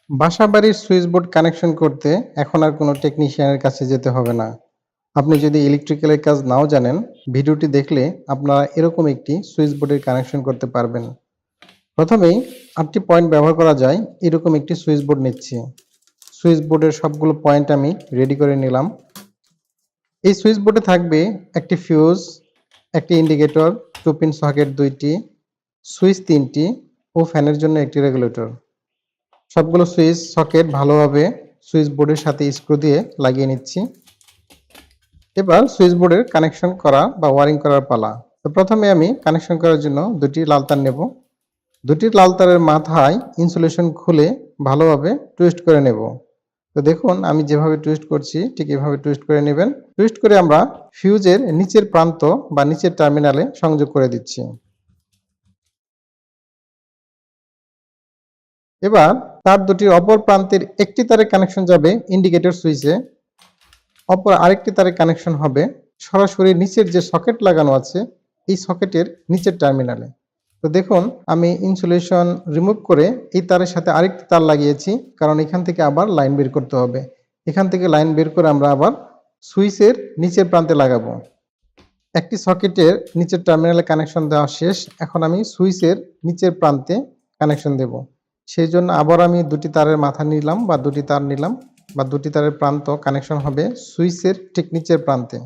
বাসাবাড়ির switch board connection করতে এখন আর কোনো টেকনিশিয়ানের কাছে যেতে হবে না। আপনি যদি ইলেকট্রিক্যালের কাজ নাও জানেন, ভিডিওটি দেখলে আপনারা এরকম একটি সুইচ বোর্ডের কানেকশন করতে পারবেন। প্রথমেই 8টি পয়েন্ট ব্যবহার করা যায় এরকম একটি সুইচ বোর্ড নিচ্ছি। সুইচ বোর্ডের সবগুলো পয়েন্ট আমি রেডি করে নিলাম। এই সুইচ বোর্ডে থাকবে একটি ফিউজ, একটি ইন্ডিকেটর, 2 পিন সকেট 2টি, সুইচ 3টি ও ফ্যানের জন্য একটি রেগুলেটর। সবগুলো সুইচ সকেট ভালোভাবে সুইচ বোর্ডের সাথে স্ক্রু দিয়ে লাগিয়ে নিচ্ছি। এবার সুইচ বোর্ডের কানেকশন করা বা ওয়ারিং করার পালা। তো প্রথমে আমি কানেকশন করার জন্য দুটি লাল তার নেব। দুটি লাল তারের মাথায় ইনসুলেশন খুলে ভালোভাবে টুইস্ট করে নেব। তো দেখুন আমি যেভাবে টুইস্ট করছি ঠিক এভাবে টুইস্ট করে নেবেন। টুইস্ট করে আমরা ফিউজের নিচের প্রান্ত বা নিচের টার্মিনালে সংযোগ করে দিচ্ছি। এবার তার দুটির অপর প্রান্তের একটি তারের কানেকশন যাবে ইন্ডিকেটর সুইচে, অপর আরেকটি তারের কানেকশন হবে সরাসরি নিচের যে সকেট লাগানো আছে এই সকেটের নিচের টার্মিনালে। তো দেখুন আমি ইনসুলেশন রিমুভ করে এই তারের সাথে আরেকটি তার লাগিয়েছি, কারণ এখান থেকে আবার লাইন বের করতে হবে। এখান থেকে লাইন বের করে আমরা আবার সুইচের নিচের প্রান্তে লাগাবো। একটি সকেটের নিচের টার্মিনালে কানেকশন দেওয়া শেষ। এখন আমি সুইচের নিচের প্রান্তে কানেকশন দেব। সেই জন্য আবার আমি দুটি তারের মাথা নিলাম বা দুটি তার নিলাম বা দুটি তারের প্রান্ত কানেকশন হবে সুইচের ঠিক নিচের প্রান্তে।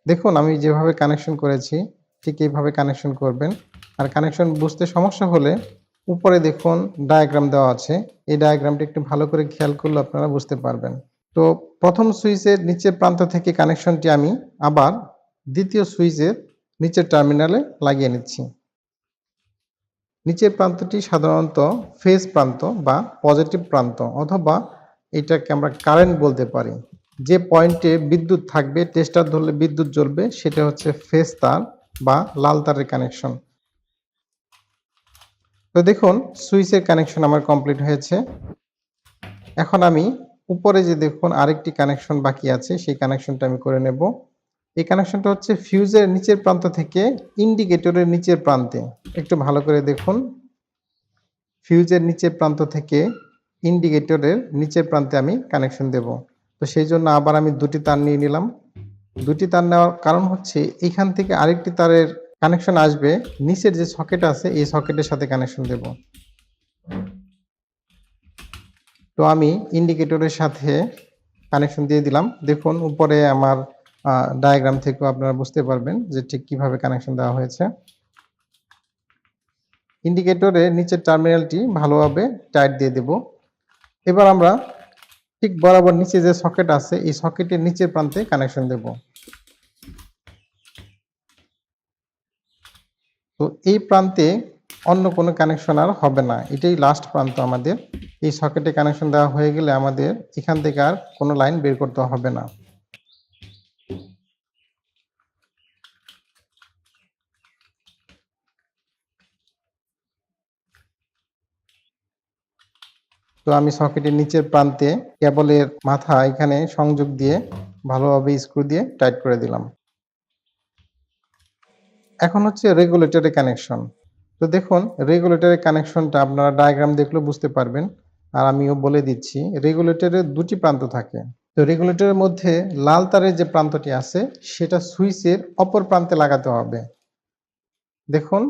দেখুন আমি যেভাবে কানেকশন করেছি ঠিক এইভাবে কানেকশন করবেন। আর কানেকশন বুঝতে সমস্যা হলে উপরে দেখুন ডায়াগ্রাম দেওয়া আছে, এই ডায়াগ্রামটি একটু ভালো করে খেয়াল করলে আপনারা বুঝতে পারবেন। তো প্রথম সুইচের নিচের প্রান্ত থেকে কানেকশনটি আমি আবার দ্বিতীয় সুইচের নিচের টার্মিনালে লাগিয়ে নিচ্ছি। নিচের প্রান্তটি সাধারণত ফেজ প্রান্ত বা পজিটিভ প্রান্ত, অথবা এটাকে আমরা কারেন্ট বলতে পারি। যে পয়েন্টে বিদ্যুৎ থাকবে, টেস্টার ধরলে বিদ্যুৎ জ্বলবে, সেটা হচ্ছে ফেজ তার বা লাল তারের কানেকশন। তো দেখুন সুইচের কানেকশন আমার কমপ্লিট হয়েছে। এখন আমি উপরে যে দেখুন আরেকটি কানেকশন বাকি আছে সেই কানেকশনটা আমি করে নেব। এই কানেকশনটা হচ্ছে ফিউজের নিচের প্রান্ত থেকে ইন্ডিকেটরের নিচের প্রান্তে। একটু ভালো করে দেখুন, ফিউজের নিচের প্রান্ত থেকে ইন্ডিকেটরের নিচের প্রান্তে আমি কানেকশন দেব। তো সেই জন্য আবার আমি দুটি তার নিয়ে নিলাম। দুটি তার নেওয়ার কারণ হচ্ছে এখান থেকে আরেকটি তারের কানেকশন আসবে নিচের যে সকেট আছে এই সকেটের সাথে কানেকশন দেব। তো আমি ইন্ডিকেটরের সাথে কানেকশন দিয়ে দিলাম। দেখুন উপরে আমার ডায়াগ্রাম থেকেও আপনারা বুঝতে পারবেন যে ঠিক কিভাবে কানেকশন দেওয়া হয়েছে। ইন্ডিকেটরের নিচের টার্মিনালটি ভালোভাবে টাইট দিয়ে দেব। এবার আমরা ঠিক বরাবর নিচে যে সকেট আছে এই সকেটের নিচের প্রান্তে কানেকশন দেব। তো এই প্রান্তে অন্য কোনো কানেকশন আর হবে না, এটাই লাস্ট প্রান্ত আমাদের। এই সকেটে কানেকশন দেওয়া হয়ে গেলে আমাদের এখান থেকে আর কোনো লাইন বের করতে হবে না। তো আমি সকেটের নিচের প্রান্তে কেবলের মাথা এখানে সংযোগ দিয়ে ভালোভাবে স্ক্রু দিয়ে টাইট করে দিলাম। এখন হচ্ছে রেগুলেটরের কানেকশন। তো দেখুন রেগুলেটরের কানেকশনটা আপনারা ডায়াগ্রাম দেখলেও বুঝতে পারবেন, আর আমিও বলে দিচ্ছি। রেগুলেটরের দুটি প্রান্ত থাকে। তো রেগুলেটরের মধ্যে লাল তারের যে প্রান্তটি আছে সেটা সুইচের অপর প্রান্তে লাগাতে হবে। দেখুন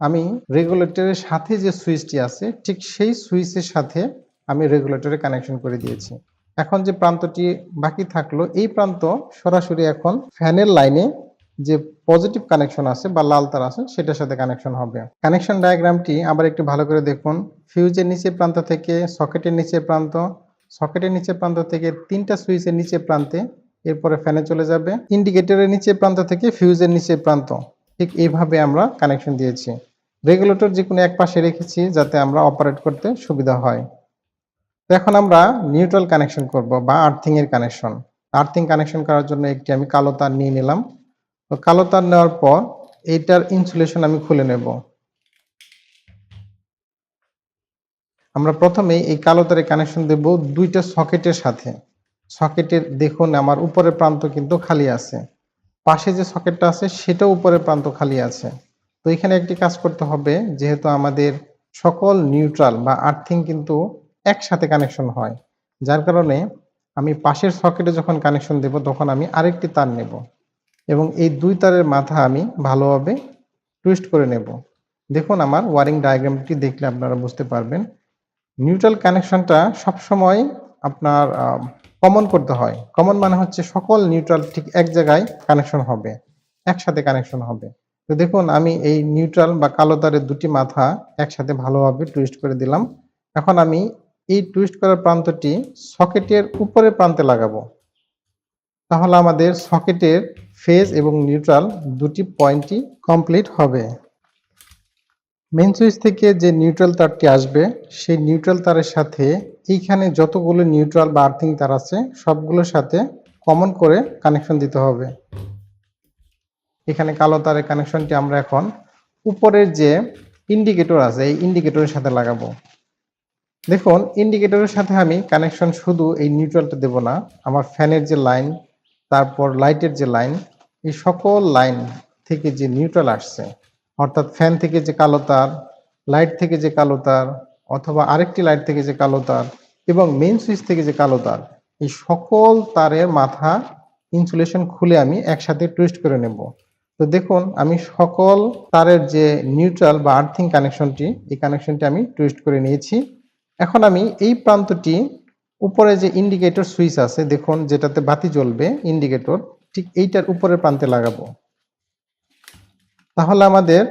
আমি রেগুলেটরের সাথে যে সুইচটি আছে ঠিক সেই সুইচের সাথে আমি রেগুলেটরে কানেকশন করে দিয়েছি। এখন যে প্রান্তটি বাকি থাকলো এই প্রান্ত সরাসরি এখন ফ্যানের লাইনে যে পজিটিভ কানেকশন আছে বা লাল তার আছে সেটার সাথে কানেকশন হবে। কানেকশন ডায়াগ্রামটি আবার একটু ভালো করে দেখুন। ফিউজের নিচের প্রান্ত থেকে সকেটের নিচের প্রান্ত, সকেটের নিচের প্রান্ত থেকে তিনটা সুইচের নিচের প্রান্তে, এরপরে ফ্যানে চলে যাবে। ইন্ডিকেটরের নিচের প্রান্ত থেকে ফিউজের নিচের প্রান্ত, ঠিক এইভাবে আমরা কানেকশন দিয়েছি। রেগুলেটর যে কোনো এক পাশে রেখেছি যাতে আমরা অপারেট করতে সুবিধা হয়। তো এখন আমরা নিউট্রাল কানেকশন করব বা আর্থিং এর কানেকশন। আর্থিং কানেকশন করার জন্য একটি আমি কালো তার নিয়ে নিলাম। তো কালো তার নেওয়ার পর এইটার ইনসুলেশন আমি খুলে নেব। আমরা প্রথমে এই কালো তারে কানেকশন দেব দুইটা সকেটের সাথে। সকেটের দেখুন আমার উপরের প্রান্ত কিন্তু খালি আছে, পাশে যে সকেটটা আছে সেটাও উপরের প্রান্ত খালি আছে। তো এখানে একটি কাজ করতে হবে, যেহেতু আমাদের সকল নিউট্রাল বা আর্থিং কিন্তু একসাথে কানেকশন হয়। যার কারণে আমি পাশের সকেটে যখন কানেকশন দেব তখন আমি আরেকটি তার নেব এবং এই ২ তারের মাথা আমি ভালোভাবে টুইস্ট করে নেব। দেখুন আমার ওয়ারিং ডায়াগ্রামটি দেখলে আপনারা বুঝতে পারবেন। নিউট্রাল কানেকশনটা সবসময় আপনার কমন করতে হয়। কমন মানে হচ্ছে সকল নিউট্রাল ঠিক এক জায়গায় কানেকশন হবে, একসাথে কানেকশন হবে। তো দেখুন আমি এই নিউট্রাল বা কালো তারের ২টি মাথা একসাথে ভালোভাবে টুইস্ট করে দিলাম। এখন আমি এই টুইস্ট করার প্রান্তটি সকেটের উপরের প্রান্তে লাগাবো। তাহলে আমাদের সকেটের ফেজ এবং নিউট্রাল ২টি পয়েন্টই কমপ্লিট হবে। মেইন সুইচ থেকে যে নিউট্রাল তারটি আসবে সেই নিউট্রাল তারের সাথে এইখানে যতগুলো নিউট্রাল বা আর্থিং তার আছে সবগুলোর সাথে কমন করে কানেকশন দিতে হবে। এখানে কালো তারের কানেকশনটি আমরা এখন উপরের যে ইন্ডিকেটর আছে এই ইন্ডিকেটরের সাথে লাগাবো। দেখুন ইন্ডিকেটরের সাথে আমি কানেকশন শুধু এই নিউট্রালটা দেব না, আমার ফ্যানের যে লাইন, তারপর লাইটের যে লাইন, এই সকল লাইন থেকে যে নিউট্রাল আসছে, অর্থাৎ ফ্যান থেকে যে কালো তার, লাইট থেকে যে কালো তার, অথবা আরেকটি লাইট থেকে যে কালো তার এবং মেইন সুইচ থেকে যে কালো তার, এই সকল তারের মাথা ইনসুলেশন খুলে আমি একসাথে টুইস্ট করে নেব। তো দেখুন আমি সকল তারের যে নিউট্রাল বা আর্থিং কানেকশনটি, এই কানেকশনটি আমি টুইস্ট করে নিয়েছি। এখন আমি এই প্রান্তটি উপরে যে ইন্ডিকেটর সুইচ আছে দেখুন যেটাতে বাতি জ্বলবে ইন্ডিকেটর, ঠিক এইটার উপরের প্রান্তে লাগাবো। তাহলে আমাদের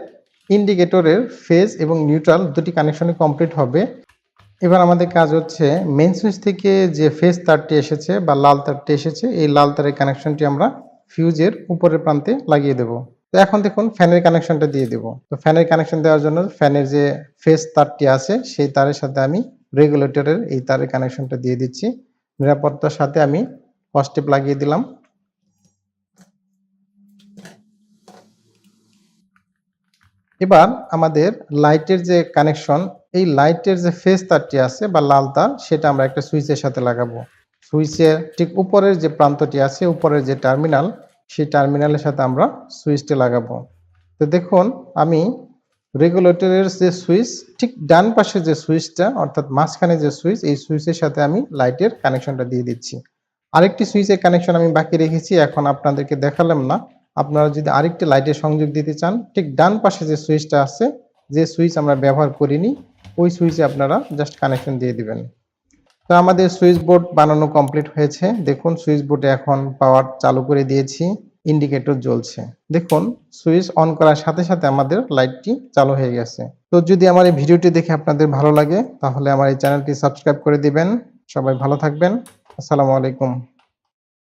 ইন্ডিকেটরের ফেজ এবং নিউট্রাল দুটি কানেকশনই কমপ্লিট হবে। এবার আমাদের কাজ হচ্ছে মেইন সুইচ থেকে যে ফেজ তারটি এসেছে বা লাল তারটি এসেছে এই লাল তারের কানেকশনটি আমরা ফিউজের উপরের প্রান্তে লাগিয়ে দেব। তো এখন দেখুন ফ্যানের কানেকশনটা দিয়ে দেব। তো ফ্যানের কানেকশন দেওয়ার জন্য ফ্যানের যে ফেজ তারটি আছে সেই তারের সাথে আমি রেগুলেটরের এই তারের কানেকশনটা দিয়ে দিচ্ছি। নিরাপত্তার সাথে আমি ফার্স্ট স্টেপ লাগিয়ে দিলাম। এবার আমাদের লাইটের যে কানেকশন, এই লাইটের যে ফেজ তারটি আছে বা লাল তার সেটা আমরা একটা সুইচের সাথে লাগাবো। সুইচের ঠিক উপরের যে প্রান্তটি আছে, উপরের যে টার্মিনাল, সেই টার্মিনালের সাথে আমরা সুইচটি লাগাবো। তো দেখুন আমি রেগুলেটরের যে সুইচ ঠিক ডান পাশে যে সুইচটা অর্থাৎ মাঝখানে যে সুইচ, এই সুইচের সাথে আমি লাইটের কানেকশনটা দিয়ে দিচ্ছি। আরেকটি সুইচের কানেকশন আমি বাকি রেখেছি, এখন আপনাদেরকে দেখালাম না। আপনারা যদি আরেকটি লাইটের সংযোগ দিতে চান, ঠিক ডান পাশে যে সুইচটা আছে, যে সুইচ আমরা ব্যবহার করিনি, ওই সুইচে আপনারা জাস্ট কানেকশন দিয়ে দিবেন। তো আমাদের সুইচ বোর্ড বানানো কমপ্লিট হয়েছে। দেখুন সুইচ বোর্ডে এখন পাওয়ার চালু করে দিয়েছি, ইন্ডিকেটর জ্বলছে। দেখুন সুইচ অন করার সাথে সাথে আমাদের লাইটটি চালু হয়ে গেছে। তো যদি আমার এই ভিডিওটি দেখে আপনাদের ভালো লাগে তাহলে আমার এই চ্যানেলটি সাবস্ক্রাইব করে দিবেন। সবাই ভালো থাকবেন। আসসালামু আলাইকুম।